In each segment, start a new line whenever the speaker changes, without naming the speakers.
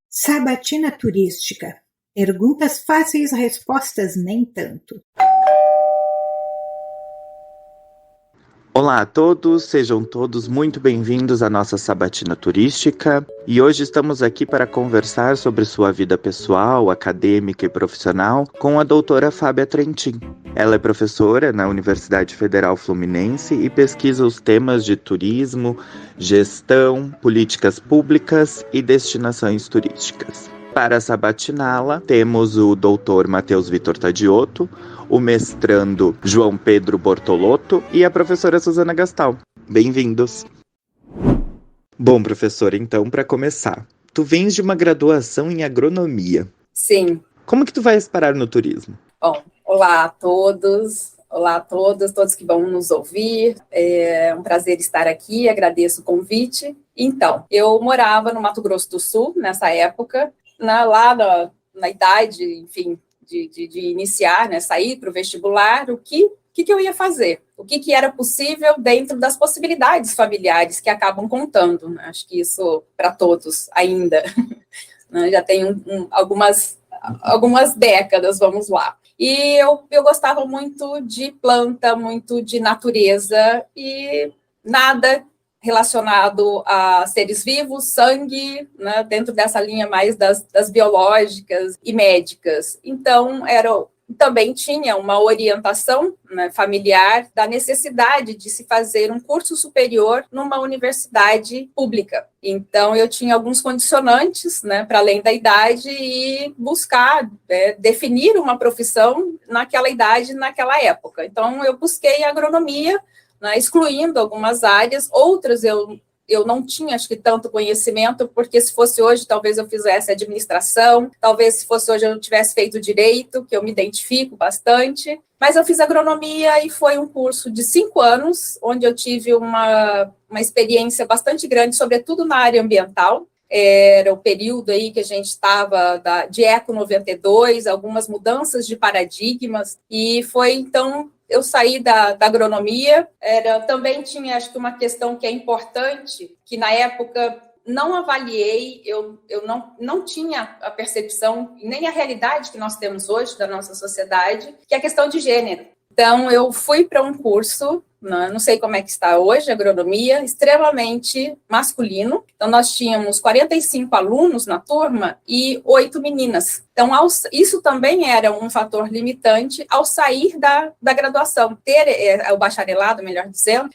Sabatina Turística. Perguntas fáceis, respostas nem tanto.
Olá a todos, sejam todos muito bem-vindos à nossa Sabatina Turística e hoje estamos aqui para conversar sobre sua vida pessoal, acadêmica e profissional com a doutora Fábia Trentin. Ela é professora na Universidade Federal Fluminense e pesquisa os temas de turismo, gestão, políticas públicas e destinações turísticas. Para sabatiná-la, temos o doutor Matheus Vitor Tadiotto, o mestrando João Pedro Bortolotto e a professora Suzana Gastal. Bem-vindos! Bom, professora, então, para começar, tu vens de uma graduação em agronomia.
Sim.
Como que tu vais parar no turismo?
Bom, olá a todos, olá a todos que vão nos ouvir. É um prazer estar aqui, agradeço o convite. Então, eu morava no Mato Grosso do Sul, nessa época, lá na idade, enfim, de iniciar, né, sair para o vestibular, o que eu ia fazer, o que era possível dentro das possibilidades familiares que acabam contando, né? Acho que isso para todos ainda, né? Já tem algumas décadas, vamos lá. E eu gostava muito de planta, muito de natureza e nada relacionado a seres vivos, sangue, né, dentro dessa linha mais das biológicas e médicas. Então, também tinha uma orientação, né, familiar da necessidade de se fazer um curso superior numa universidade pública. Então, eu tinha alguns condicionantes, né, para além da idade e buscar definir uma profissão naquela idade, naquela época. Então, eu busquei agronomia, né, excluindo algumas áreas, outras eu não tinha, acho que, tanto conhecimento, porque se fosse hoje, talvez eu fizesse administração, talvez se fosse hoje eu tivesse feito direito, que eu me identifico bastante, mas eu fiz agronomia e foi um curso de 5 anos, onde eu tive uma experiência bastante grande, sobretudo na área ambiental. Era o período aí que a gente estava de Eco 92, algumas mudanças de paradigmas, e foi, então, eu saí da agronomia. Também tinha, acho que, uma questão que é importante, que na época não avaliei, eu não tinha a percepção, nem a realidade que nós temos hoje da nossa sociedade, que é a questão de gênero. Então, eu fui para um curso, não sei como é que está hoje, agronomia, extremamente masculino. Então, nós tínhamos 45 alunos na turma e 8 meninas. Então, isso também era um fator limitante ao sair da graduação, ter o bacharelado, melhor dizendo,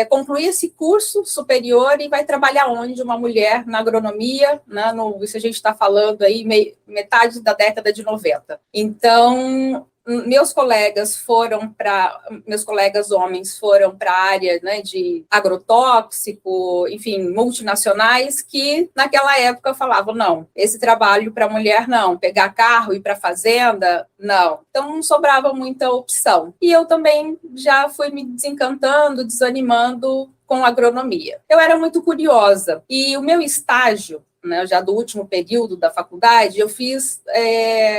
concluir esse curso superior e vai trabalhar onde uma mulher na agronomia, né, isso a gente está falando aí, metade da década de 90. Então, meus colegas homens foram para a área, né, de agrotóxico, enfim, multinacionais, que naquela época falavam, não, esse trabalho para mulher não, pegar carro, ir para a fazenda, não. Então não sobrava muita opção. E eu também já fui me desencantando, desanimando com agronomia. Eu era muito curiosa e o meu estágio, né, já do último período da faculdade, eu fiz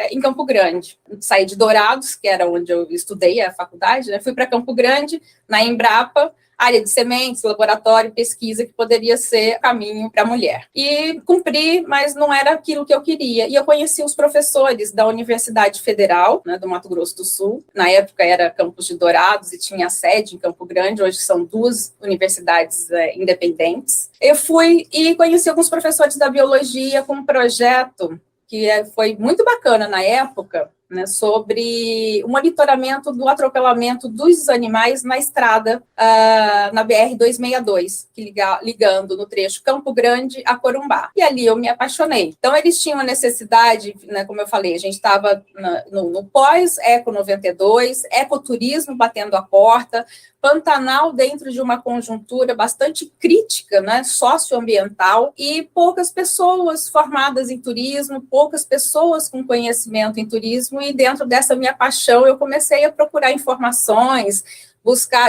em Campo Grande. Saí de Dourados, que era onde eu estudei a faculdade, né, fui para Campo Grande, na Embrapa, área de sementes, laboratório, pesquisa, que poderia ser caminho para a mulher. E cumpri, mas não era aquilo que eu queria. E eu conheci os professores da Universidade Federal, né, do Mato Grosso do Sul. Na época era campus de Dourados e tinha sede em Campo Grande, hoje são 2 universidades independentes. Eu fui e conheci alguns professores da biologia com um projeto que foi muito bacana na época, né, sobre o monitoramento do atropelamento dos animais na estrada, na BR-262, ligando no trecho Campo Grande a Corumbá. E ali eu me apaixonei. Então, eles tinham a necessidade, né, como eu falei, a gente estava no pós-Eco 92, ecoturismo batendo a porta, Pantanal dentro de uma conjuntura bastante crítica, né, socioambiental, e poucas pessoas formadas em turismo, poucas pessoas com conhecimento em turismo, e dentro dessa minha paixão eu comecei a procurar informações,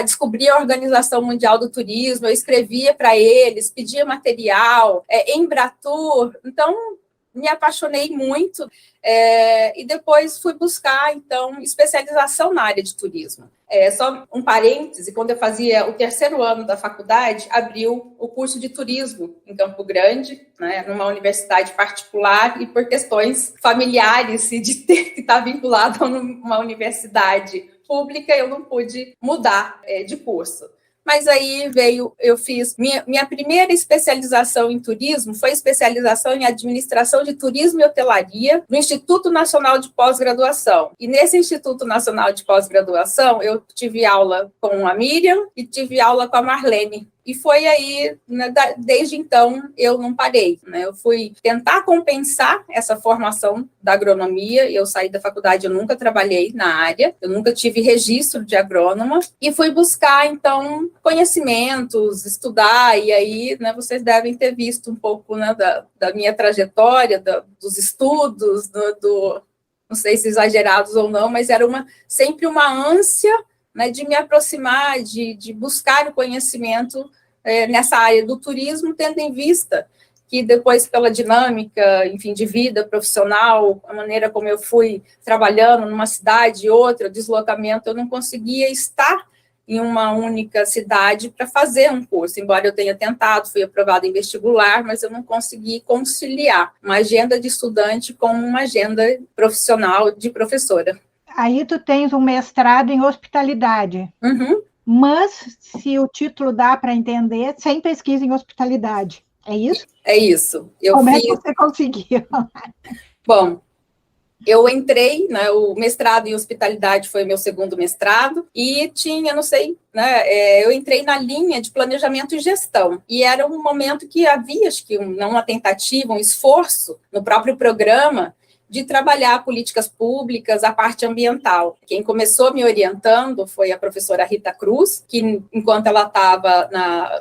descobrir a Organização Mundial do Turismo, eu escrevia para eles, pedia material, Embratur, então me apaixonei muito, e depois fui buscar, então, especialização na área de turismo. Só um parêntese, quando eu fazia o terceiro ano da faculdade, abriu o curso de turismo em Campo Grande, né, numa universidade particular, e por questões familiares e de ter que estar vinculado a uma universidade pública, eu não pude mudar de curso. Mas aí eu fiz, minha primeira especialização em turismo foi especialização em administração de turismo e hotelaria no Instituto Nacional de Pós-Graduação. E nesse Instituto Nacional de Pós-Graduação, eu tive aula com a Miriam e tive aula com a Marlene. E foi aí, né, desde então, eu não parei, né? Eu fui tentar compensar essa formação da agronomia. Eu saí da faculdade, eu nunca trabalhei na área, eu nunca tive registro de agrônoma, e fui buscar, então, conhecimentos, estudar, e aí, né, vocês devem ter visto um pouco, né, da minha trajetória, dos estudos, não sei se exagerados ou não, mas era sempre uma ânsia, né, de me aproximar, de buscar o conhecimento nessa área do turismo, tendo em vista que depois, pela dinâmica, enfim, de vida profissional, a maneira como eu fui trabalhando numa cidade e outra, deslocamento, eu não conseguia estar em uma única cidade para fazer um curso, embora eu tenha tentado, fui aprovada em vestibular, mas eu não consegui conciliar uma agenda de estudante com uma agenda profissional de professora.
Aí tu tens um mestrado em hospitalidade.
Uhum.
Mas, se o título dá para entender, sem pesquisa em hospitalidade. É isso?
É isso.
Como é que você conseguiu?
Bom, eu entrei, né, o mestrado em hospitalidade foi meu segundo mestrado, e tinha, não sei, né, eu entrei na linha de planejamento e gestão, e era um momento que havia, acho que uma tentativa, um esforço no próprio programa de trabalhar políticas públicas, a parte ambiental. Quem começou me orientando foi a professora Rita Cruz, que enquanto ela estava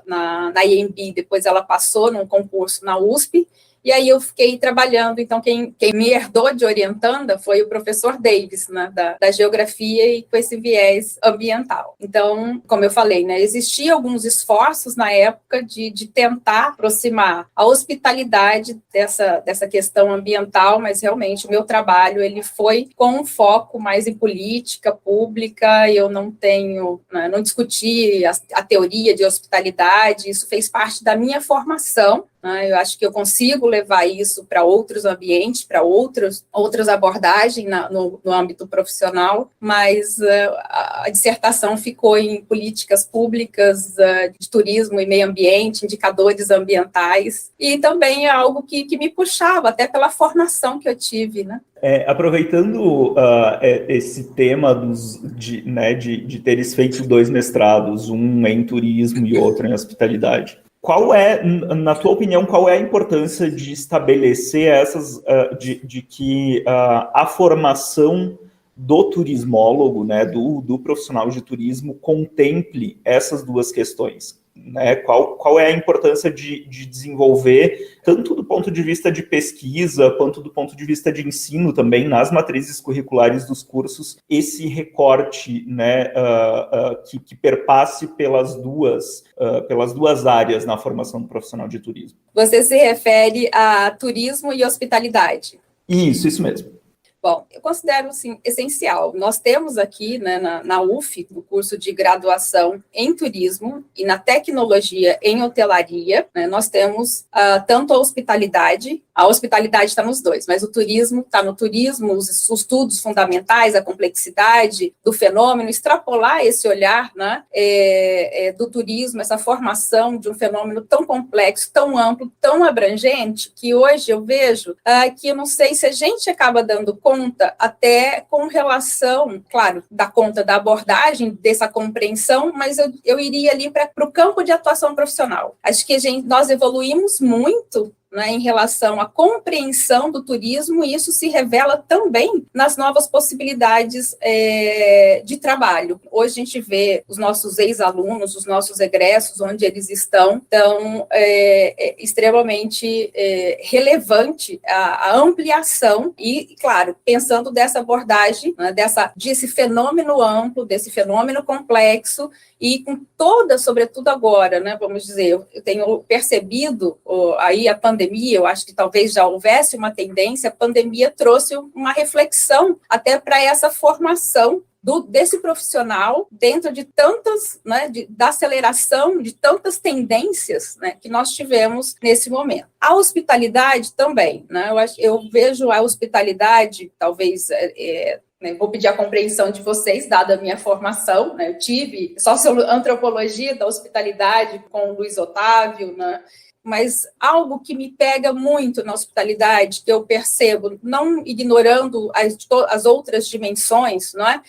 na IMB, depois ela passou num concurso na USP, e aí eu fiquei trabalhando. Então, quem me herdou de orientanda foi o professor Davis, né, da geografia, e com esse viés ambiental. Então, como eu falei, né, existiam alguns esforços na época de tentar aproximar a hospitalidade dessa questão ambiental, mas realmente o meu trabalho ele foi com um foco mais em política pública. Eu não tenho, né, não discuti a teoria de hospitalidade, isso fez parte da minha formação. Eu acho que eu consigo levar isso para outros ambientes, para outras abordagens no âmbito profissional, mas a dissertação ficou em políticas públicas de turismo e meio ambiente, indicadores ambientais, e também é algo que me puxava, até pela formação que eu tive, né?
Aproveitando esse tema de teres feito 2 mestrados, um em turismo e outro em hospitalidade, na tua opinião, qual é a importância de estabelecer de que a formação do turismólogo, né, do profissional de turismo, contemple essas duas questões? Né? Qual é a importância de desenvolver, tanto do ponto de vista de pesquisa, quanto do ponto de vista de ensino também, nas matrizes curriculares dos cursos, esse recorte, né, que perpasse pelas duas áreas na formação do profissional de turismo?
Você se refere a turismo e hospitalidade?
Isso mesmo.
Bom, eu considero, assim, essencial. Nós temos aqui, né, na UF, no curso de graduação em turismo e na tecnologia em hotelaria, né, nós temos tanto a hospitalidade está nos dois, mas o turismo está no turismo, os estudos fundamentais, a complexidade do fenômeno, extrapolar esse olhar, né, do turismo, essa formação de um fenômeno tão complexo, tão amplo, tão abrangente, que hoje eu vejo que eu não sei se a gente acaba dando conta, até com relação, claro, da conta da abordagem, dessa compreensão, mas eu iria ali para o campo de atuação profissional. Acho que nós evoluímos muito, né, em relação à compreensão do turismo, e isso se revela também nas novas possibilidades de trabalho. Hoje a gente vê os nossos ex-alunos, os nossos egressos, onde eles estão extremamente relevante a ampliação e, claro, pensando dessa abordagem, né, desse fenômeno amplo, desse fenômeno complexo, e com toda, sobretudo agora, né, vamos dizer, eu tenho percebido aí a pandemia, eu acho que talvez já houvesse uma tendência, a pandemia trouxe uma reflexão até para essa formação desse profissional dentro de tantas, né, da aceleração de tantas tendências, né, que nós tivemos nesse momento. A hospitalidade também, né, eu vejo a hospitalidade, talvez, vou pedir a compreensão de vocês, dada a minha formação, né, eu tive socioantropologia da hospitalidade com o Luiz Otávio, né, mas algo que me pega muito na hospitalidade, que eu percebo, não ignorando as outras dimensões, não é?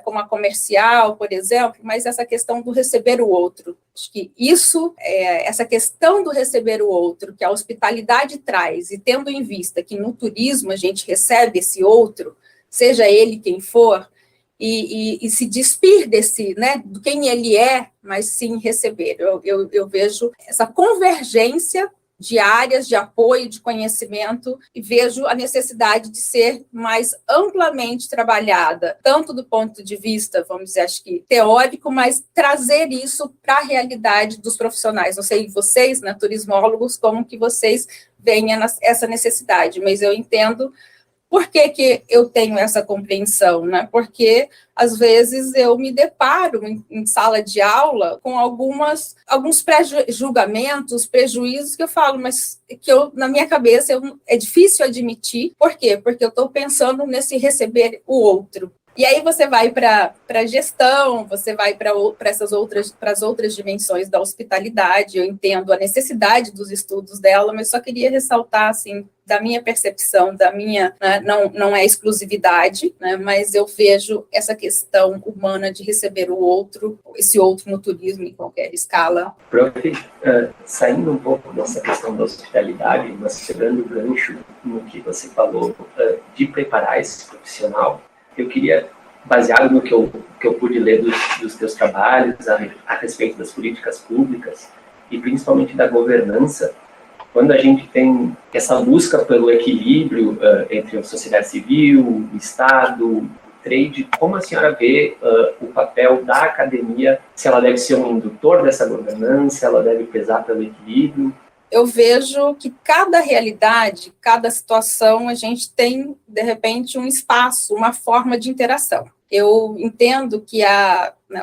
Como a comercial, por exemplo, mas essa questão do receber o outro. Acho que essa questão do receber o outro, que a hospitalidade traz, e tendo em vista que no turismo a gente recebe esse outro, seja ele quem for, e se despir desse, né, de quem ele é, mas sim receber. Eu vejo essa convergência de áreas de apoio, de conhecimento, e vejo a necessidade de ser mais amplamente trabalhada, tanto do ponto de vista, vamos dizer, acho que teórico, mas trazer isso para a realidade dos profissionais. Não sei vocês, né, turismólogos, como que vocês veem essa necessidade, mas eu entendo. Por que eu tenho essa compreensão, né? Porque, às vezes, eu me deparo em sala de aula com alguns pré-julgamentos, prejuízos que eu falo, mas que na minha cabeça é difícil admitir. Por quê? Porque eu estou pensando nesse receber o outro. E aí você vai para a gestão, você vai para as outras dimensões da hospitalidade. Eu entendo a necessidade dos estudos dela, mas só queria ressaltar, assim, da minha percepção, né, não é exclusividade, né, mas eu vejo essa questão humana de receber o outro, esse outro no turismo em qualquer escala.
Prof, saindo um pouco dessa questão da hospitalidade, mas pegando o gancho no que você falou de preparar esse profissional, eu queria, baseado no que eu pude ler dos teus trabalhos a respeito das políticas públicas e principalmente da governança, quando a gente tem essa busca pelo equilíbrio entre a sociedade civil, o Estado, o trade, como a senhora vê o papel da academia, se ela deve ser um indutor dessa governança, ela deve pesar pelo equilíbrio?
Eu vejo que cada realidade, cada situação, a gente tem, de repente, um espaço, uma forma de interação. Eu entendo que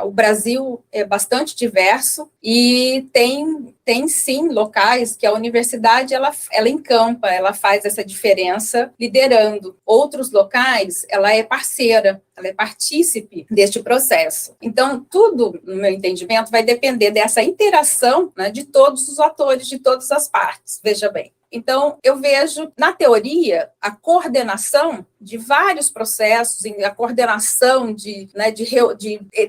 o Brasil é bastante diverso e tem sim locais que a universidade ela encampa, ela faz essa diferença liderando. Outros locais, ela é parceira, ela é partícipe deste processo. Então, tudo, no meu entendimento, vai depender dessa interação, né, de todos os atores, de todas as partes, veja bem. Então, eu vejo, na teoria, a coordenação de vários processos, a coordenação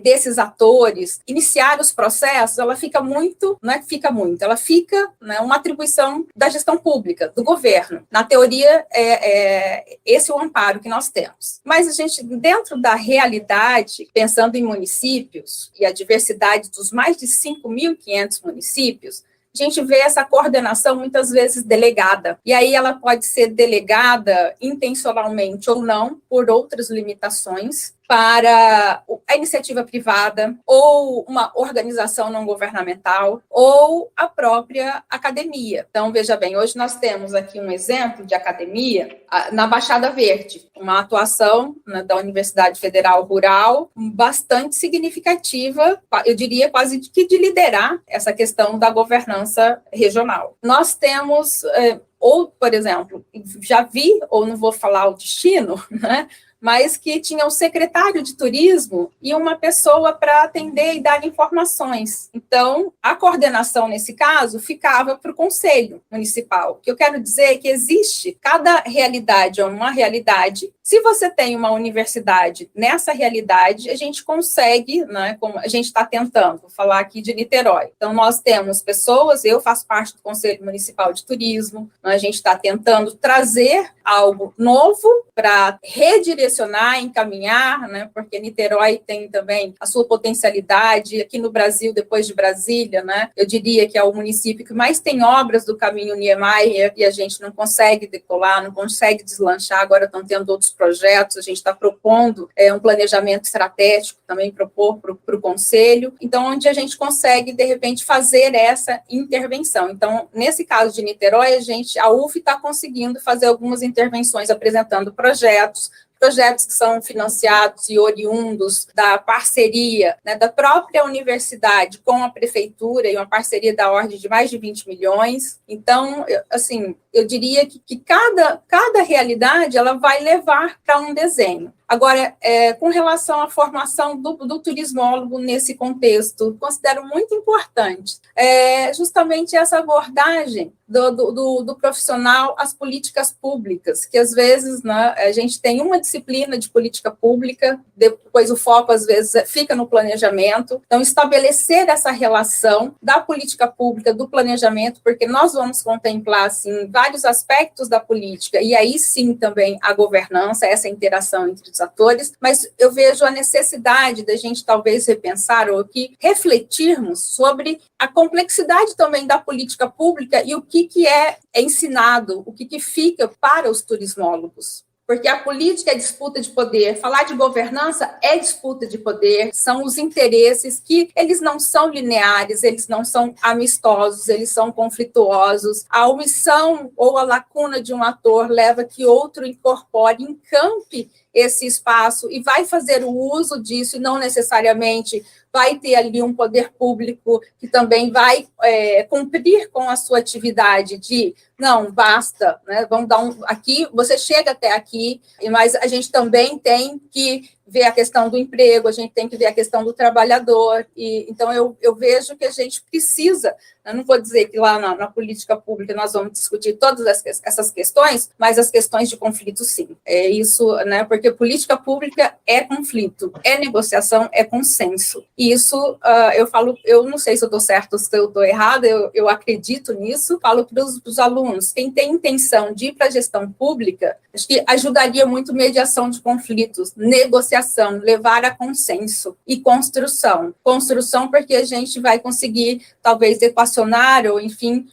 desses atores, iniciar os processos, ela fica muito, não é que fica muito, ela fica, né, uma atribuição da gestão pública, do governo. Na teoria, esse é o amparo que nós temos. Mas a gente, dentro da realidade, pensando em municípios e a diversidade dos mais de 5.500 municípios, a gente vê essa coordenação muitas vezes delegada. E aí ela pode ser delegada intencionalmente ou não, por outras limitações, para a iniciativa privada, ou uma organização não governamental, ou a própria academia. Então, veja bem, hoje nós temos aqui um exemplo de academia na Baixada Verde, uma atuação da Universidade Federal Rural bastante significativa, eu diria quase que de liderar essa questão da governança regional. Nós temos, ou, por exemplo, já vi, ou não vou falar o destino, né, mas que tinha um secretário de turismo e uma pessoa para atender e dar informações. Então, a coordenação, nesse caso, ficava para o Conselho Municipal. O que eu quero dizer é que existe, cada realidade é uma realidade. Se você tem uma universidade nessa realidade, a gente consegue, né, como a gente está tentando, vou falar aqui de Niterói. Então, nós temos pessoas, eu faço parte do Conselho Municipal de Turismo, a gente está tentando trazer algo novo para redirecionar, encaminhar, né, porque Niterói tem também a sua potencialidade. Aqui no Brasil, depois de Brasília, né, eu diria que é o município que mais tem obras do caminho Niemeyer e a gente não consegue decolar, não consegue deslanchar. Agora estão tendo outros projetos, a gente está propondo um planejamento estratégico, também propor para o Conselho, então onde a gente consegue, de repente, fazer essa intervenção. Então, nesse caso de Niterói, a UF está conseguindo fazer algumas intervenções, apresentando projetos, projetos que são financiados e oriundos da parceria, né, da própria universidade com a prefeitura, e uma parceria da ordem de mais de 20 milhões. Então, eu diria que cada realidade ela vai levar para um desenho. Agora, com relação à formação do turismólogo nesse contexto, considero muito importante justamente essa abordagem do profissional às políticas públicas, que às vezes, né, a gente tem uma disciplina de política pública, depois o foco às vezes fica no planejamento. Então, estabelecer essa relação da política pública, do planejamento, porque nós vamos contemplar assim, vários aspectos da política, e aí sim também a governança, essa interação entre os atores, mas eu vejo a necessidade da gente talvez repensar ou aqui refletirmos sobre a complexidade também da política pública e o que é ensinado, o que fica para os turismólogos. Porque a política é disputa de poder, falar de governança é disputa de poder, são os interesses que eles não são lineares, eles não são amistosos, eles são conflituosos. A omissão ou a lacuna de um ator leva que outro incorpore, encampe esse espaço e vai fazer o uso disso e não necessariamente vai ter ali um poder público que também vai cumprir com a sua atividade de não, basta, né? Vamos dar aqui, você chega até aqui, mas a gente também tem que ver a questão do emprego, a gente tem que ver a questão do trabalhador, e então eu vejo que a gente precisa, eu não vou dizer que lá na política pública nós vamos discutir todas essas questões, mas as questões de conflito sim, é isso, né, porque política pública é conflito, é negociação, é consenso, e isso eu não sei se eu estou certo ou se eu estou errada, eu acredito nisso, falo para os alunos, quem tem intenção de ir para a gestão pública, acho que ajudaria muito mediação de conflitos, negociação, levar a consenso e construção. Construção porque a gente vai conseguir, talvez, equacionar ou, enfim,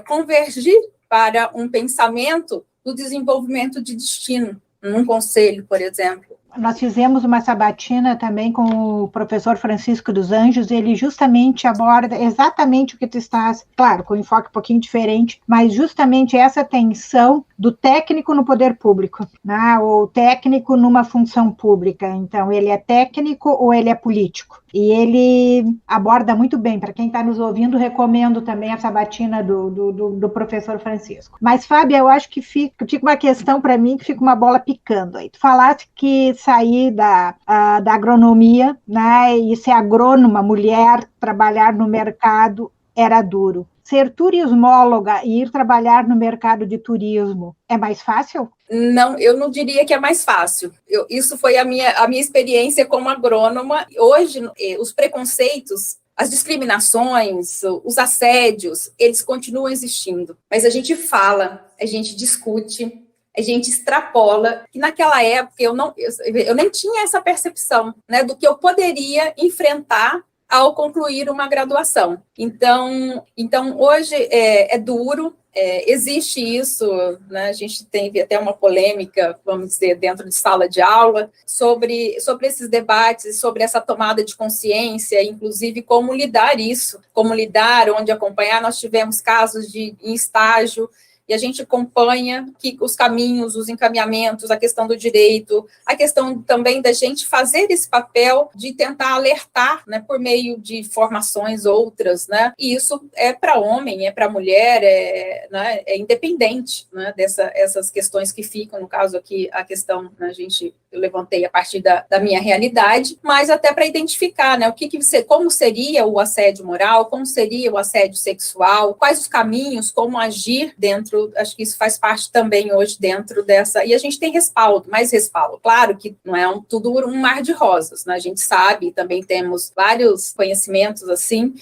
convergir para um pensamento do desenvolvimento de destino, num conselho, por exemplo.
Nós fizemos uma sabatina também com o professor Francisco dos Anjos, ele justamente aborda exatamente o que tu estás, claro, com um enfoque um pouquinho diferente, mas justamente essa tensão do técnico no poder público, né? Ou técnico numa função pública. Então, ele é técnico ou ele é político? E ele aborda muito bem. Para quem está nos ouvindo, recomendo também a sabatina do professor Francisco. Mas, Fábio, eu acho que fica uma questão para mim, que fica uma bola picando aí. Tu falaste que sair da agronomia, né, e ser agrônoma, mulher, trabalhar no mercado, era duro. Ser turismóloga e ir trabalhar no mercado de turismo é mais fácil?
Não, eu não diria que é mais fácil. Isso foi a minha experiência como agrônoma. Hoje, os preconceitos, as discriminações, os assédios, eles continuam existindo. Mas a gente fala, a gente discute, a gente extrapola, que naquela época eu nem tinha essa percepção, né, do que eu poderia enfrentar ao concluir uma graduação. Então hoje é duro, existe isso, né? A gente teve até uma polêmica, vamos dizer, dentro de sala de aula, sobre esses debates, sobre essa tomada de consciência, inclusive como lidar isso, como lidar, onde acompanhar. Nós tivemos casos em estágio, e a gente acompanha os caminhos, os encaminhamentos, a questão do direito, a questão também da gente fazer esse papel de tentar alertar, né, por meio de formações outras, né, e isso é para homem, é para mulher, né, é independente, né, essas questões que ficam, no caso aqui, a questão, né, eu levantei a partir da minha realidade, mas até para identificar, né, como seria o assédio moral, como seria o assédio sexual, quais os caminhos, como agir dentro. Acho que isso faz parte também hoje dentro dessa, e a gente tem mais respaldo, claro que não é tudo um mar de rosas, né? A gente sabe, também temos vários conhecimentos assim,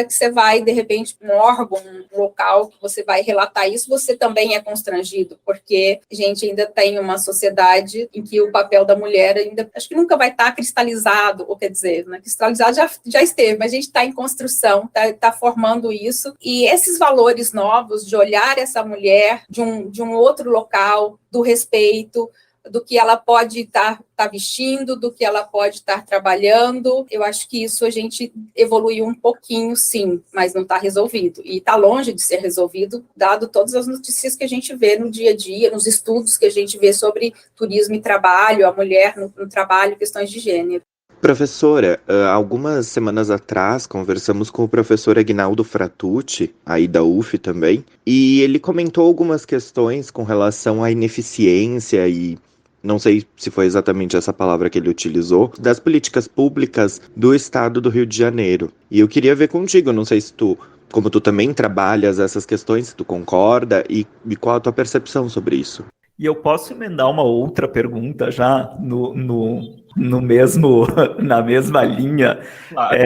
que você vai, de repente, um órgão, um local, que você vai relatar isso, você também é constrangido, porque a gente ainda tem uma sociedade em que o papel da mulher ainda, acho que nunca vai estar cristalizado, ou quer dizer, né, cristalizado já esteve, mas a gente está em construção, está formando isso, e esses valores novos de olhar essa mulher de um outro local, do respeito, do que ela pode estar vestindo, do que ela pode estar trabalhando. Eu acho que isso a gente evoluiu um pouquinho, sim, mas não está resolvido. E está longe de ser resolvido, dado todas as notícias que a gente vê no dia a dia, nos estudos que a gente vê sobre turismo e trabalho, a mulher no trabalho, questões de gênero.
Professora, algumas semanas atrás conversamos com o professor Aguinaldo Fratucci, aí da UF também, e ele comentou algumas questões com relação à ineficiência e não sei se foi exatamente essa palavra que ele utilizou, das políticas públicas do estado do Rio de Janeiro. E eu queria ver contigo, não sei se tu, como tu também trabalhas essas questões, se tu concorda e qual a tua percepção sobre isso.
E eu posso emendar uma outra pergunta já no mesmo, na mesma linha.
Claro.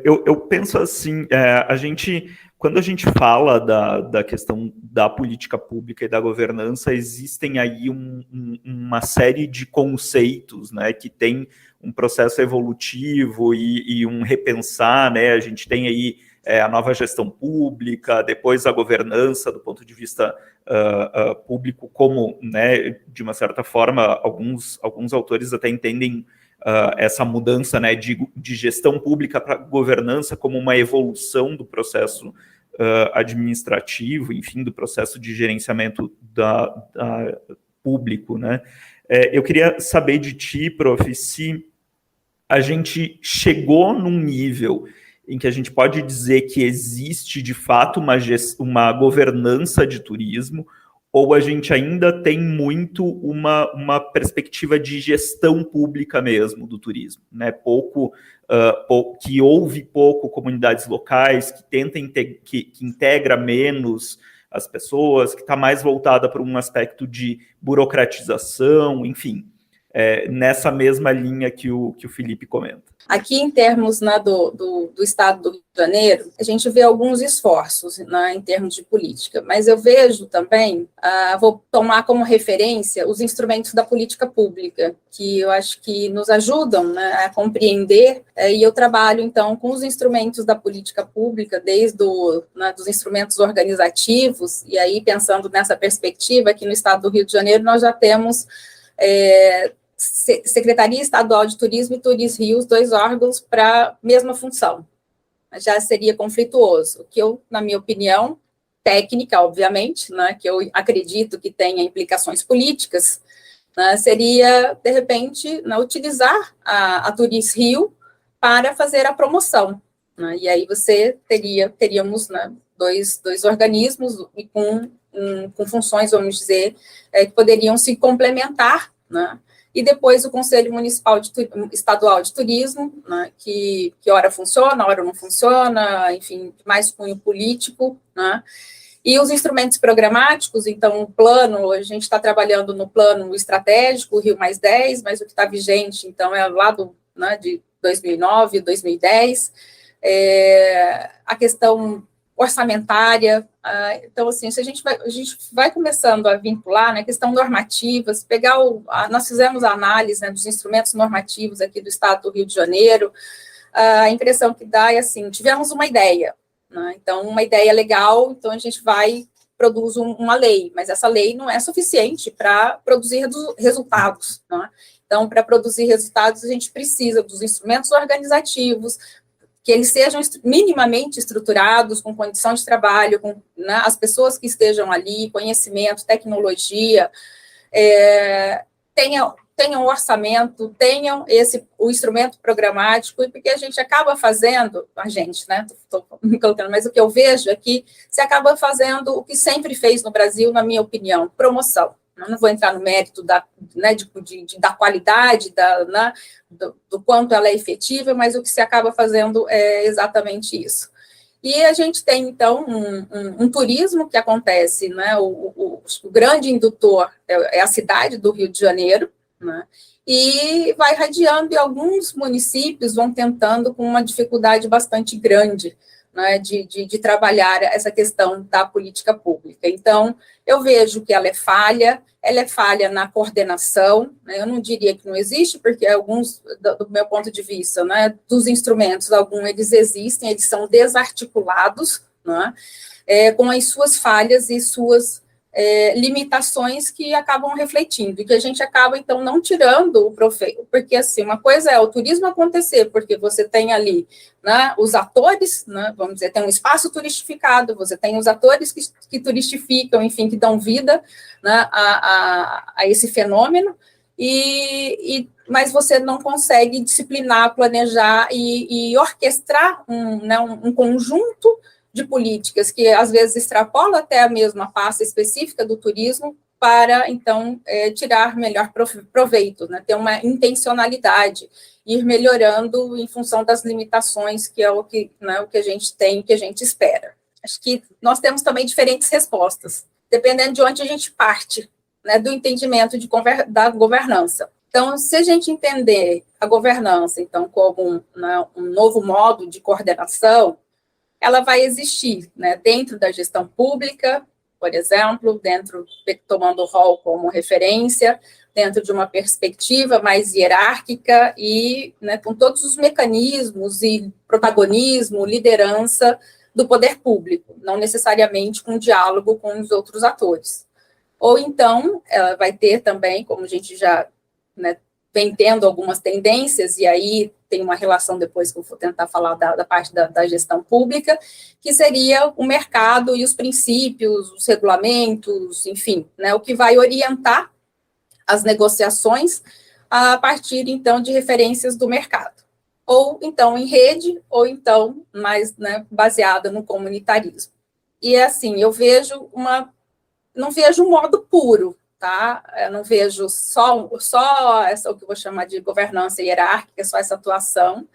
Eu penso assim, quando a gente fala da questão da política pública e da governança, existem aí uma série de conceitos, né, que tem um processo evolutivo e um repensar, né? A gente tem aí a nova gestão pública, depois a governança do ponto de vista público, como, né, de uma certa forma, alguns autores até entendem essa mudança, né, de gestão pública para governança como uma evolução do processo administrativo, enfim, do processo de gerenciamento público, né? Eu queria saber de ti, prof, se a gente chegou num nível em que a gente pode dizer que existe, de fato, uma governança de turismo, ou a gente ainda tem muito uma perspectiva de gestão pública mesmo do turismo, né? Que ouve pouco comunidades locais, que tenta que integra menos as pessoas, que está mais voltada para um aspecto de burocratização, enfim, nessa mesma linha que o Felipe comenta.
Aqui, em termos, né, do estado do Rio de Janeiro, a gente vê alguns esforços, né, em termos de política, mas eu vejo também, vou tomar como referência os instrumentos da política pública, que eu acho que nos ajudam, né, a compreender, e eu trabalho, então, com os instrumentos da política pública, desde dos instrumentos organizativos, e aí, pensando nessa perspectiva, aqui no estado do Rio de Janeiro, nós já temos Secretaria Estadual de Turismo e Turismo Rio, os dois órgãos para a mesma função. Já seria conflituoso, que eu, na minha opinião, técnica, obviamente, né, que eu acredito que tenha implicações políticas, né, seria, de repente, utilizar a Turismo Rio para fazer a promoção. Né, e aí teríamos, né, dois organismos e com funções, vamos dizer, que poderiam se complementar, né, e depois o Conselho Estadual de Turismo, né, que ora funciona, ora não funciona, enfim, mais cunho político, né, e os instrumentos programáticos, então, o plano, a gente está trabalhando no plano estratégico, o Rio +10, mas o que está vigente, então, é lá de 2009, 2010, a questão orçamentária, então, assim, se a gente vai começando a vincular, né, questão normativa, se pegar nós fizemos a análise, né, dos instrumentos normativos aqui do estado do Rio de Janeiro, a impressão que dá é assim, tivemos uma ideia, né, então, uma ideia legal, então a gente produz uma lei, mas essa lei não é suficiente para produzir resultados, né, então, para produzir resultados, a gente precisa dos instrumentos organizativos, que eles sejam minimamente estruturados, com condição de trabalho, com, né, as pessoas que estejam ali, conhecimento, tecnologia, tenham orçamento, tenham o instrumento programático, e porque a gente acaba fazendo, né, estou me colocando, mas o que eu vejo é que se acaba fazendo o que sempre fez no Brasil, na minha opinião, promoção. Eu não vou entrar no mérito da qualidade, né, do quanto ela é efetiva, mas o que se acaba fazendo é exatamente isso. E a gente tem, então, um turismo que acontece, né, o grande indutor é a cidade do Rio de Janeiro, né, e vai radiando, e alguns municípios vão tentando com uma dificuldade bastante grande, né, de trabalhar essa questão da política pública. Então, eu vejo que ela é falha na coordenação, né, eu não diria que não existe, porque alguns, do meu ponto de vista, né, dos instrumentos, eles existem, eles são desarticulados, né, com as suas falhas e suas limitações que acabam refletindo, e que a gente acaba, então, não tirando o proveito, porque, assim, uma coisa é o turismo acontecer, porque você tem ali, né, os atores, né, vamos dizer, tem um espaço turistificado, você tem os atores que turistificam, enfim, que dão vida, né, a esse fenômeno, mas você não consegue disciplinar, planejar e orquestrar um conjunto de políticas que, às vezes, extrapola até a mesma pasta específica do turismo para, então, tirar melhor proveito, né, ter uma intencionalidade, ir melhorando em função das limitações, que é o que a gente tem, o que a gente espera. Acho que nós temos também diferentes respostas, dependendo de onde a gente parte, né, do entendimento da governança. Então, se a gente entender a governança, então, como um novo modo de coordenação, ela vai existir, né, dentro da gestão pública, por exemplo, tomando o rol como referência, dentro de uma perspectiva mais hierárquica e, né, com todos os mecanismos e protagonismo, liderança do poder público, não necessariamente com diálogo com os outros atores. Ou então, ela vai ter também, como a gente já, né, vem tendo algumas tendências, e aí tem uma relação depois que eu vou tentar falar da parte da gestão pública, que seria o mercado e os princípios, os regulamentos, enfim, né, o que vai orientar as negociações a partir, então, de referências do mercado. Ou, então, em rede, ou, então, mais, né, baseada no comunitarismo. E, assim, não vejo um modo puro, tá? Eu não vejo só essa, o que eu vou chamar de governança hierárquica, só essa atuação,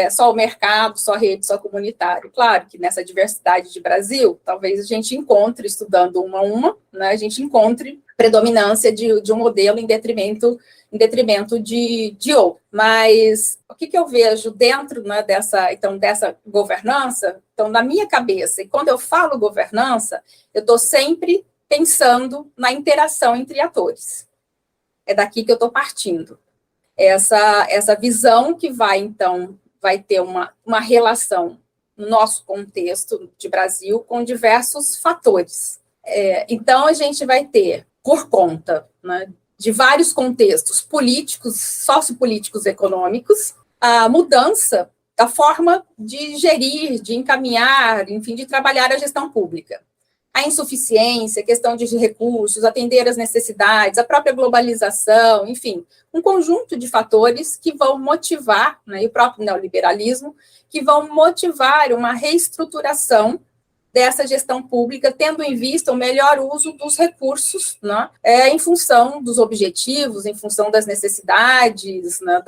só o mercado, só rede, só comunitário. Claro que nessa diversidade de Brasil, talvez a gente encontre, estudando uma a uma, né, a gente encontre predominância de um modelo em detrimento de outro. Mas o que eu vejo dentro, né, dessa governança? Então, na minha cabeça, e quando eu falo governança, eu estou sempre pensando na interação entre atores. É daqui que eu estou partindo. Essa visão que vai ter uma relação no nosso contexto de Brasil com diversos fatores. Então, a gente vai ter, por conta, né, de vários contextos políticos, sociopolíticos, econômicos, a mudança da forma de gerir, de encaminhar, enfim, de trabalhar a gestão pública. A insuficiência, a questão de recursos, atender às necessidades, a própria globalização, enfim, um conjunto de fatores que vão motivar, né, e o próprio neoliberalismo, que vão motivar uma reestruturação dessa gestão pública, tendo em vista o melhor uso dos recursos, né, em função dos objetivos, em função das necessidades, né,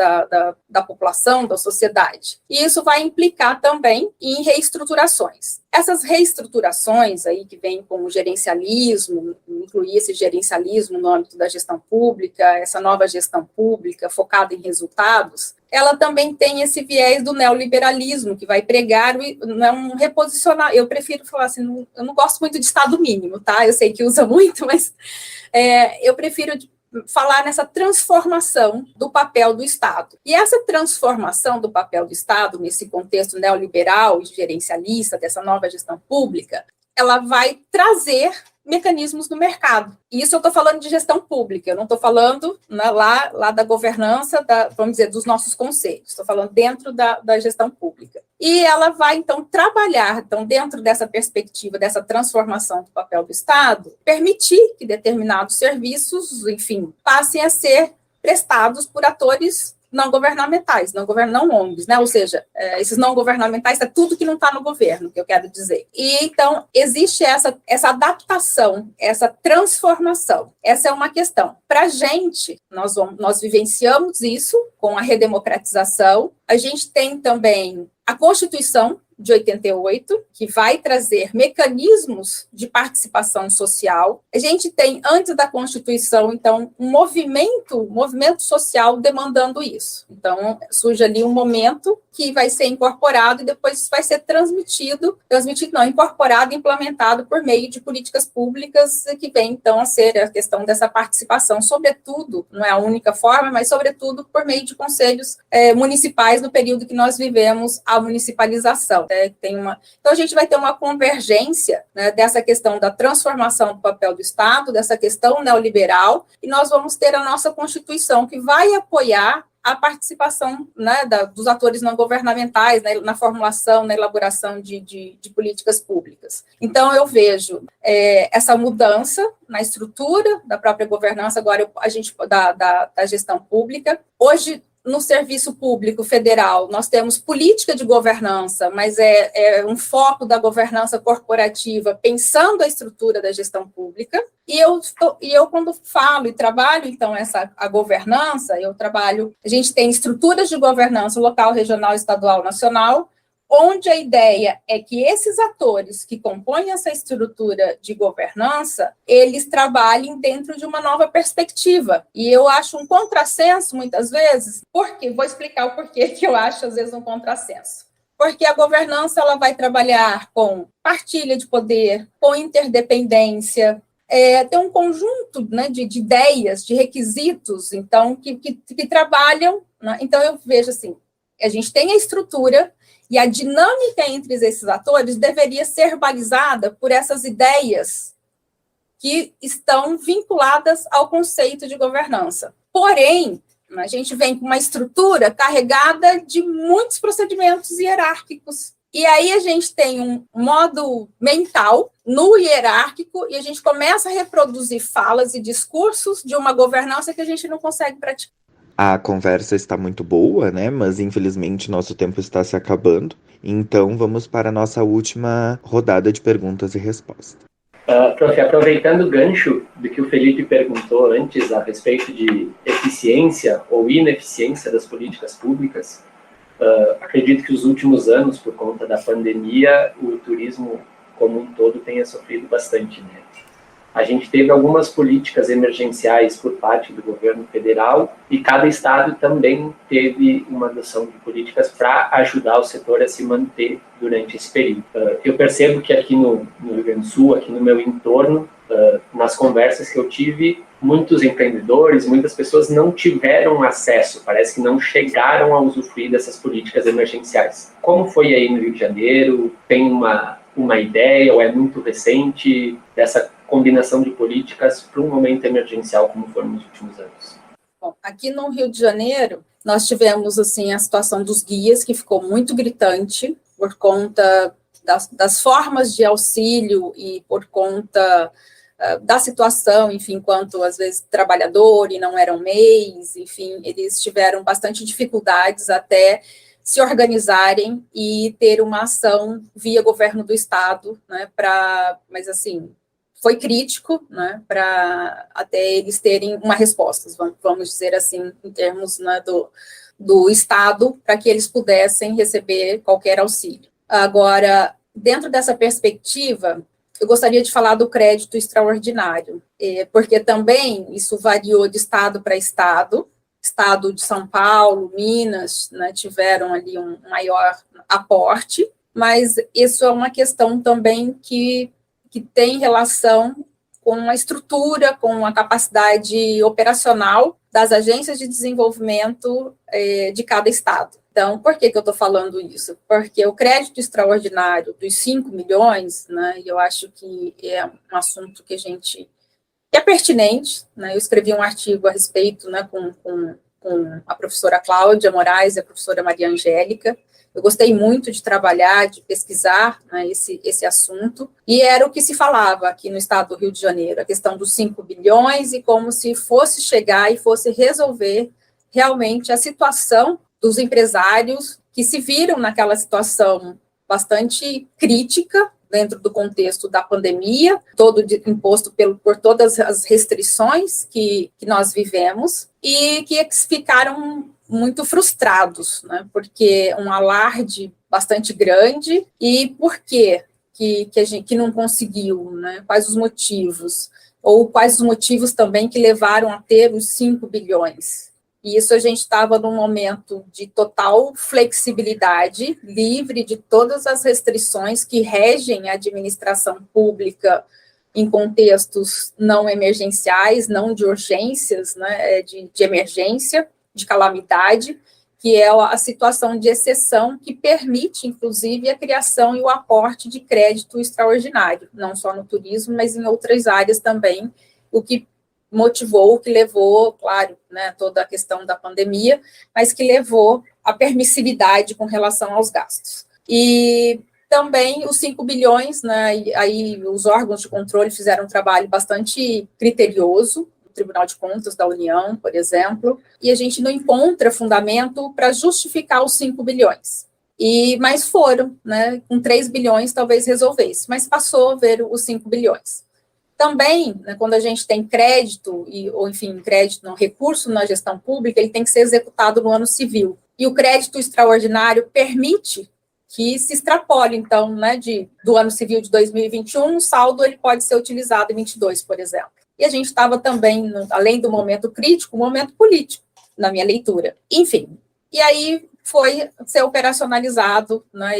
da população, da sociedade. E isso vai implicar também em reestruturações. Essas reestruturações aí que vêm com o gerencialismo, incluir esse gerencialismo no âmbito da gestão pública, essa nova gestão pública focada em resultados, ela também tem esse viés do neoliberalismo, que vai pregar um reposicionar. Eu prefiro falar assim, eu não gosto muito de Estado mínimo, tá? Eu sei que usa muito, mas eu prefiro falar nessa transformação do papel do Estado. E essa transformação do papel do Estado, nesse contexto neoliberal e gerencialista dessa nova gestão pública, ela vai trazer mecanismos no mercado. E isso eu estou falando de gestão pública, eu não estou falando, né, lá da governança, vamos dizer, dos nossos conselhos, estou falando dentro da gestão pública. E ela vai, então, trabalhar, então, dentro dessa perspectiva, dessa transformação do papel do Estado, permitir que determinados serviços, enfim, passem a ser prestados por atores não governamentais, não ONGs, né? Ou seja, esses não governamentais é tudo que não está no governo, que eu quero dizer. E, então, existe essa adaptação, essa transformação. Essa é uma questão. Para a gente, nós vivenciamos isso com a redemocratização. A gente tem também a Constituição de 88, que vai trazer mecanismos de participação social. A gente tem, antes da Constituição, então, um movimento social demandando isso. Então, surge ali um momento que vai ser incorporado e depois vai ser incorporado e implementado por meio de políticas públicas que vem, então, a ser a questão dessa participação, sobretudo, não é a única forma, mas, sobretudo, por meio de conselhos municipais no período que nós vivemos a municipalização. né? Então, a gente vai ter uma convergência, né, dessa questão da transformação do papel do Estado, dessa questão neoliberal, e nós vamos ter a nossa Constituição, que vai apoiar a participação, né, dos atores não governamentais, né, na formulação, na elaboração de políticas públicas. Então, eu vejo essa mudança na estrutura da própria governança, agora da gestão pública. Hoje, no serviço público federal, nós temos política de governança, mas é um foco da governança corporativa, pensando a estrutura da gestão pública. E eu quando falo e trabalho, então, a governança, a gente tem estruturas de governança local, regional, estadual, nacional, onde a ideia é que esses atores que compõem essa estrutura de governança, eles trabalhem dentro de uma nova perspectiva. E eu acho um contrassenso, muitas vezes, vou explicar o porquê que eu acho, às vezes, um contrassenso. Porque a governança ela vai trabalhar com partilha de poder, com interdependência, tem um conjunto, né, de ideias, de requisitos, então, que trabalham, né? Então, eu vejo assim, a gente tem a estrutura, e a dinâmica entre esses atores deveria ser balizada por essas ideias que estão vinculadas ao conceito de governança. Porém, a gente vem com uma estrutura carregada de muitos procedimentos hierárquicos. E aí a gente tem um modo mental no hierárquico e a gente começa a reproduzir falas e discursos de uma governança que a gente não consegue praticar.
A conversa está muito boa, né? Mas infelizmente nosso tempo está se acabando. Então vamos para a nossa última rodada de perguntas e respostas.
Prof, aproveitando o gancho do que o Felipe perguntou antes a respeito de eficiência ou ineficiência das políticas públicas, acredito que os últimos anos, por conta da pandemia, o turismo como um todo tenha sofrido bastante, né? A gente teve algumas políticas emergenciais por parte do governo federal e cada estado também teve uma adoção de políticas para ajudar o setor a se manter durante esse período. Eu percebo que aqui no Rio Grande do Sul, aqui no meu entorno, nas conversas que eu tive, muitos empreendedores, muitas pessoas não tiveram acesso, parece que não chegaram a usufruir dessas políticas emergenciais. Como foi aí no Rio de Janeiro? Tem uma ideia ou é muito recente dessa combinação de políticas para um momento emergencial como foram nos últimos anos?
Bom, aqui no Rio de Janeiro, nós tivemos assim, a situação dos guias, que ficou muito gritante por conta das formas de auxílio e por conta da situação, enfim, enquanto, às vezes, trabalhador e não eram MEIs, enfim, eles tiveram bastante dificuldades até se organizarem e ter uma ação via governo do Estado, né, mas, assim, foi crítico, né, para até eles terem uma resposta, vamos dizer assim, em termos, né, do Estado, para que eles pudessem receber qualquer auxílio. Agora, dentro dessa perspectiva, eu gostaria de falar do crédito extraordinário, porque também isso variou de estado para estado. Estado de São Paulo, Minas, né, tiveram ali um maior aporte, mas isso é uma questão também que tem relação com a estrutura, com a capacidade operacional das agências de desenvolvimento de cada estado. Então, por que eu estou falando isso? Porque o crédito extraordinário dos 5 milhões, né, eu acho que é um assunto que é pertinente, né, eu escrevi um artigo a respeito, né, com a professora Cláudia Moraes e a professora Maria Angélica. Eu gostei muito de trabalhar, de pesquisar, né, esse assunto, e era o que se falava aqui no estado do Rio de Janeiro, a questão dos 5 bilhões e como se fosse chegar e fosse resolver realmente a situação dos empresários que se viram naquela situação bastante crítica dentro do contexto da pandemia, todo imposto por todas as restrições que nós vivemos, e que ficaram muito frustrados, né, porque um alarde bastante grande, e por quê que a gente não conseguiu, né, quais os motivos, ou quais os motivos também que levaram a ter os 5 bilhões. E isso a gente estava num momento de total flexibilidade, livre de todas as restrições que regem a administração pública em contextos não emergenciais, não de urgências, né, de emergência, de calamidade. que é a situação de exceção que permite, inclusive, a criação e o aporte de crédito extraordinário, não só no turismo, mas em outras áreas também, o que motivou, o que levou, claro, né, toda a questão da pandemia, mas que levou à permissividade com relação aos gastos. E também os 5 bilhões, né, aí os órgãos de controle fizeram um trabalho bastante criterioso, Tribunal de Contas da União, por exemplo, e a gente não encontra fundamento para justificar os 5 bilhões. Mas foram, né, com 3 bilhões talvez resolvesse, mas passou a ver os 5 bilhões. Também, né, quando a gente tem crédito, ou enfim, crédito, não, recurso na gestão pública, ele tem que ser executado no ano civil. E o crédito extraordinário permite que se extrapole, então, né, do ano civil de 2021, o saldo ele pode ser utilizado em 22, por exemplo. E a gente estava também, além do momento crítico, um momento político, na minha leitura. Enfim, e aí foi ser operacionalizado, né,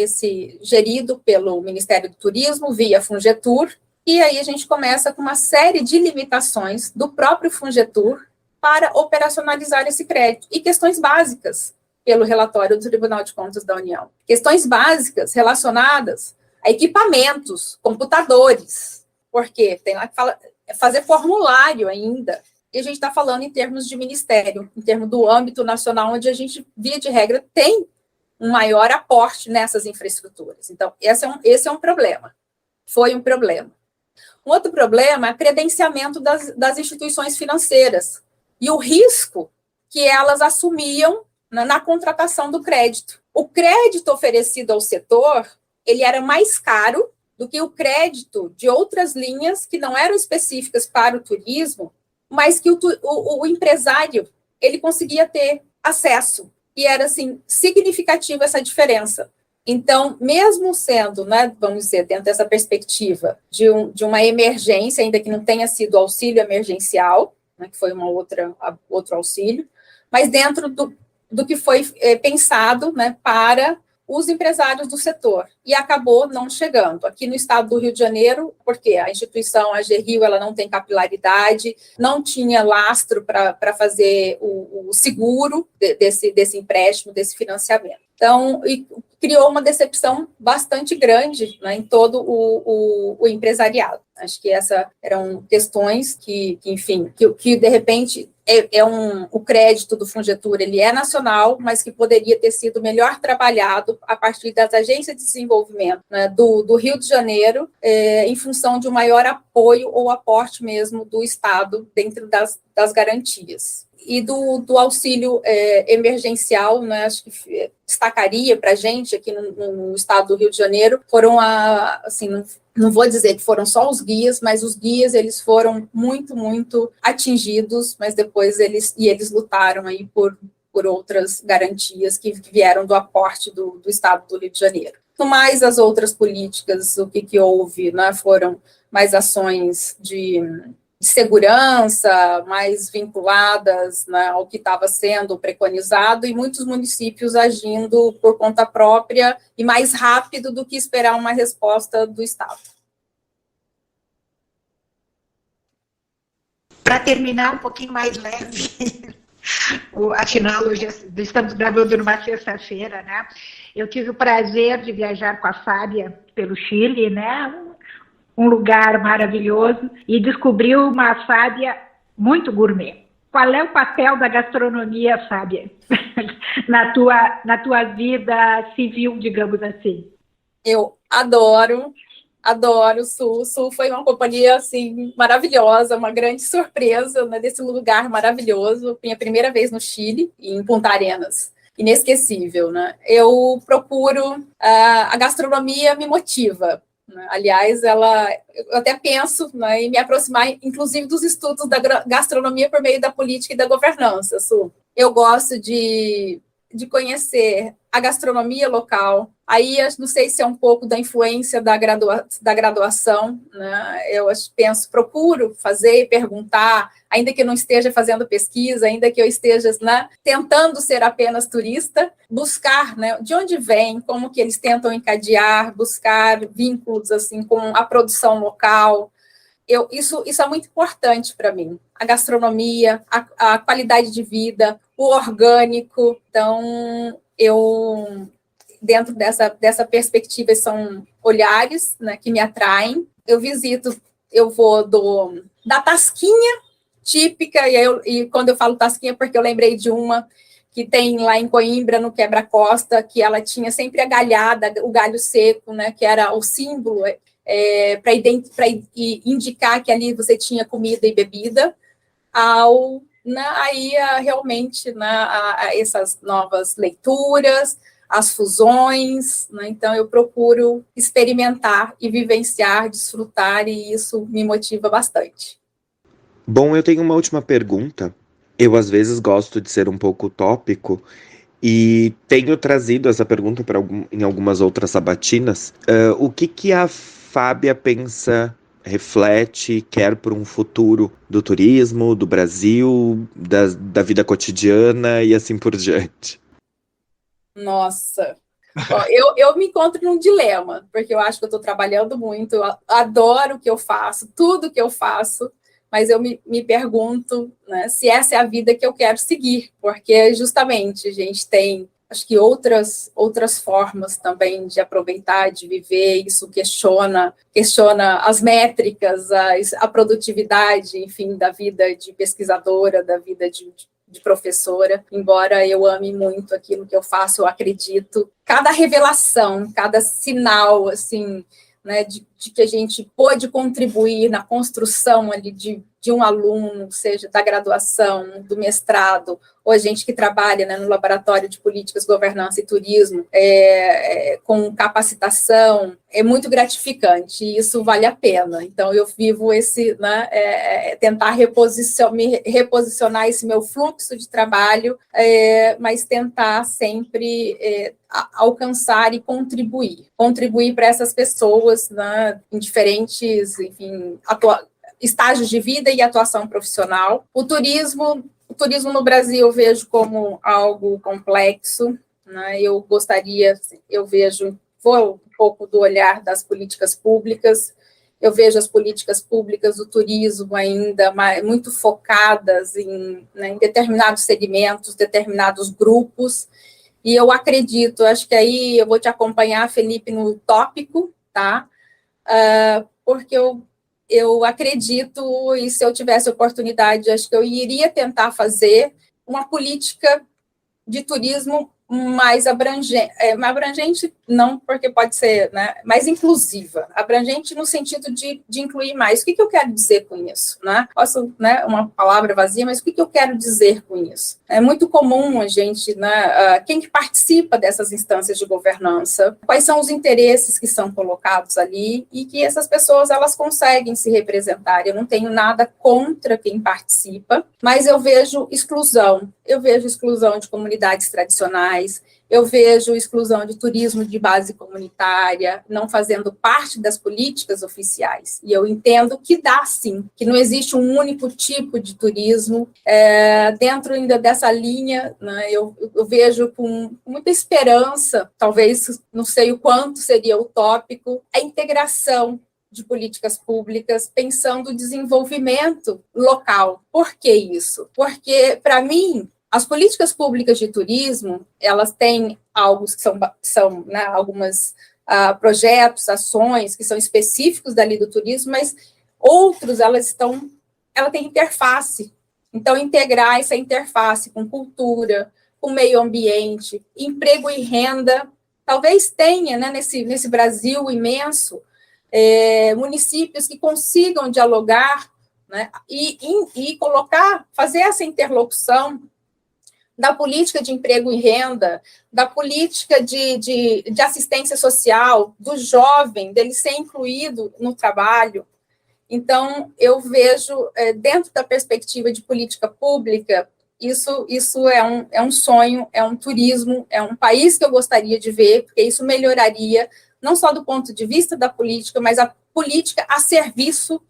gerido pelo Ministério do Turismo, via Fungetur, e aí a gente começa com uma série de limitações do próprio Fungetur para operacionalizar esse crédito, e questões básicas, pelo relatório do Tribunal de Contas da União. Questões básicas relacionadas a equipamentos, computadores, porque tem lá que fala fazer formulário ainda, e a gente está falando em termos de ministério, em termos do âmbito nacional, onde a gente, via de regra, tem um maior aporte nessas infraestruturas. Então, esse é um problema. Foi um problema. Um outro problema é o credenciamento das instituições financeiras e o risco que elas assumiam na contratação do crédito. O crédito oferecido ao setor, ele era mais caro do que o crédito de outras linhas que não eram específicas para o turismo, mas que o empresário, ele conseguia ter acesso. E era, assim, significativa essa diferença. Então, mesmo sendo, né, vamos dizer, dentro dessa perspectiva de uma emergência, ainda que não tenha sido auxílio emergencial, né, que foi outro auxílio, mas dentro do que foi pensado, né, para os empresários do setor, e acabou não chegando. Aqui no estado do Rio de Janeiro, porque a instituição, a GRIO, ela não tem capilaridade, não tinha lastro para fazer o seguro desse empréstimo, desse financiamento. Então, criou uma decepção bastante grande, né, em todo o empresariado. Acho que essas eram questões que enfim, que de repente o crédito do Fungetur, ele é nacional, mas que poderia ter sido melhor trabalhado a partir das agências de desenvolvimento, né, do Rio de Janeiro, em função de um maior apoio ou aporte mesmo do Estado dentro das garantias. E do auxílio emergencial, né, acho que destacaria para a gente aqui no estado do Rio de Janeiro, foram assim, não vou dizer que foram só os guias, mas os guias, eles foram muito, muito atingidos, mas depois eles lutaram aí por outras garantias que vieram do aporte do estado do Rio de Janeiro. No mais, as outras políticas, o que houve, né, foram mais ações de segurança, mais vinculadas, né, ao que estava sendo preconizado, e muitos municípios agindo por conta própria e mais rápido do que esperar uma resposta do Estado.
Para terminar um pouquinho mais leve, afinal, hoje estamos gravando numa sexta-feira, né? Eu tive o prazer de viajar com a Fábia pelo Chile, né? Um lugar maravilhoso, e descobri uma Fábia muito gourmet. Qual é o papel da gastronomia, Fábia, na tua vida civil, digamos assim?
Eu adoro o Sul foi uma companhia, assim, maravilhosa, uma grande surpresa, né, desse lugar maravilhoso. Minha primeira vez no Chile, em Punta Arenas. Inesquecível, né? Eu procuro, a gastronomia me motiva. Aliás, eu até penso, né, em me aproximar, inclusive, dos estudos da gastronomia por meio da política e da governança, Su. Eu gosto de conhecer a gastronomia local. Aí, não sei se é um pouco da influência da graduação, né? Eu procuro fazer e perguntar, ainda que eu não esteja fazendo pesquisa, ainda que eu esteja, né, tentando ser apenas turista, buscar, né, de onde vem, como que eles tentam encadear, buscar vínculos assim, com a produção local. Isso é muito importante para mim. A gastronomia, a qualidade de vida, o orgânico. Então, eu, dentro dessa perspectiva, são olhares, né, que me atraem. Eu vou da tasquinha típica, e quando eu falo tasquinha, porque eu lembrei de uma que tem lá em Coimbra, no Quebra-Costa, que ela tinha sempre a galhada, o galho seco, né, que era o símbolo para indicar que ali você tinha comida e bebida, realmente, né, a essas novas leituras, as fusões, né, então eu procuro experimentar e vivenciar, desfrutar, e isso me motiva bastante.
Bom, eu tenho uma última pergunta. Eu, às vezes, gosto de ser um pouco utópico e tenho trazido essa pergunta em algumas outras sabatinas. O que a Fábia pensa, reflete, quer para um futuro do turismo, do Brasil, da vida cotidiana e assim por diante?
Nossa, bom, eu me encontro num dilema, porque eu acho que eu estou trabalhando muito, eu adoro o que eu faço, tudo que eu faço, mas eu me pergunto, né, se essa é a vida que eu quero seguir, porque justamente a gente tem, acho que outras formas também de aproveitar, de viver, isso questiona as métricas, a produtividade, enfim, da vida de pesquisadora, da vida de professora. Embora eu ame muito aquilo que eu faço, eu acredito, cada revelação, cada sinal, assim, né, de que a gente pode contribuir na construção ali de um aluno, seja da graduação, do mestrado, ou a gente que trabalha, né, no Laboratório de Políticas, Governança e Turismo, com capacitação, é muito gratificante, e isso vale a pena. Então, eu vivo tentar me reposicionar esse meu fluxo de trabalho, mas tentar sempre alcançar e contribuir para essas pessoas, né, em diferentes, enfim, estágios de vida e atuação profissional. O turismo no Brasil eu vejo como algo complexo, né? Vou um pouco do olhar das políticas públicas, eu vejo as políticas públicas do turismo ainda muito focadas em determinados segmentos, determinados grupos, e eu acredito, acho que aí eu vou te acompanhar, Felipe, no tópico, tá? Porque eu acredito, e se eu tivesse oportunidade, acho que eu iria tentar fazer uma política de turismo mais abrangente não, porque pode ser, né, mais inclusiva, abrangente no sentido de incluir mais. O que eu quero dizer com isso? Né? Posso, né, uma palavra vazia, mas o que eu quero dizer com isso? É muito comum a gente, né, quem que participa dessas instâncias de governança, quais são os interesses que são colocados ali, e que essas pessoas, elas conseguem se representar. Eu não tenho nada contra quem participa, mas eu vejo exclusão de comunidades tradicionais, eu vejo exclusão de turismo de base comunitária, não fazendo parte das políticas oficiais. E eu entendo que dá, sim, que não existe um único tipo de turismo. Dentro ainda dessa linha, né, eu vejo com muita esperança, talvez, não sei o quanto seria utópico, a integração de políticas públicas, pensando o desenvolvimento local. Por que isso? Porque, para mim, as políticas públicas de turismo, elas têm algo que são né, algumas projetos, ações que são específicos dali do turismo, mas outros, ela tem interface. Então, integrar essa interface com cultura, com meio ambiente, emprego e renda, talvez tenha, né, nesse Brasil imenso, municípios que consigam dialogar, né, e fazer essa interlocução da política de emprego e renda, da política de assistência social, do jovem, dele ser incluído no trabalho. Então, eu vejo, dentro da perspectiva de política pública, isso é um sonho, é um turismo, é um país que eu gostaria de ver, porque isso melhoraria, não só do ponto de vista da política, mas a política a serviço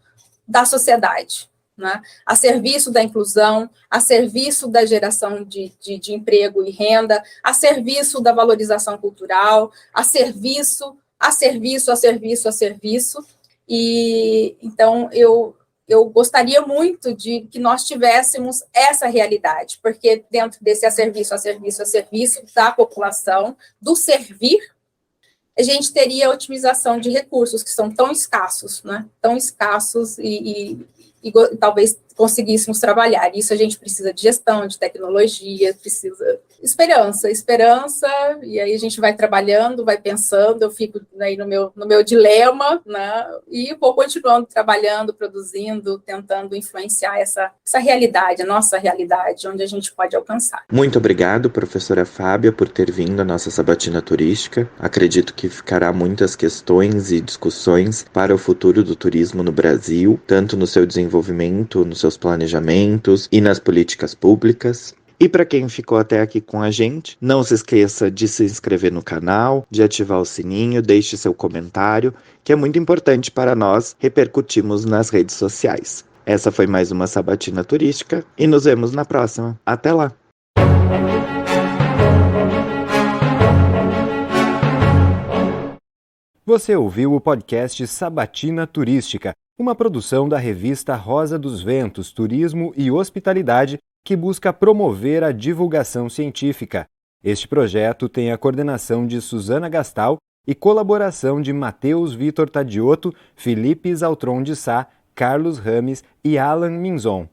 da sociedade, né? A serviço da inclusão, a serviço da geração de emprego e renda, a serviço da valorização cultural, a serviço. E, então, eu gostaria muito de que nós tivéssemos essa realidade, porque dentro desse a serviço da população, do servir, a gente teria a otimização de recursos que são tão escassos, né? Tão escassos e talvez conseguíssemos trabalhar. Isso a gente precisa de gestão, de tecnologia, precisa esperança, e aí a gente vai trabalhando, vai pensando, eu fico aí no meu dilema, né, e vou continuando trabalhando, produzindo, tentando influenciar essa realidade, a nossa realidade, onde a gente pode alcançar.
Muito obrigado, professora Fábia, por ter vindo à nossa sabatina turística. Acredito que ficará muitas questões e discussões para o futuro do turismo no Brasil, tanto no seu desenvolvimento, nos seus planejamentos e nas políticas públicas. E para quem ficou até aqui com a gente, não se esqueça de se inscrever no canal, de ativar o sininho, deixe seu comentário, que é muito importante para nós repercutirmos nas redes sociais. Essa foi mais uma Sabatina Turística e nos vemos na próxima. Até lá!
Você ouviu o podcast Sabatina Turística, uma produção da revista Rosa dos Ventos, Turismo e Hospitalidade, que busca promover a divulgação científica. Este projeto tem a coordenação de Suzana Gastal e colaboração de Matheus Vitor Tadioto, Felipe Zaltron de Sá, Carlos Rames e Alan Minzon.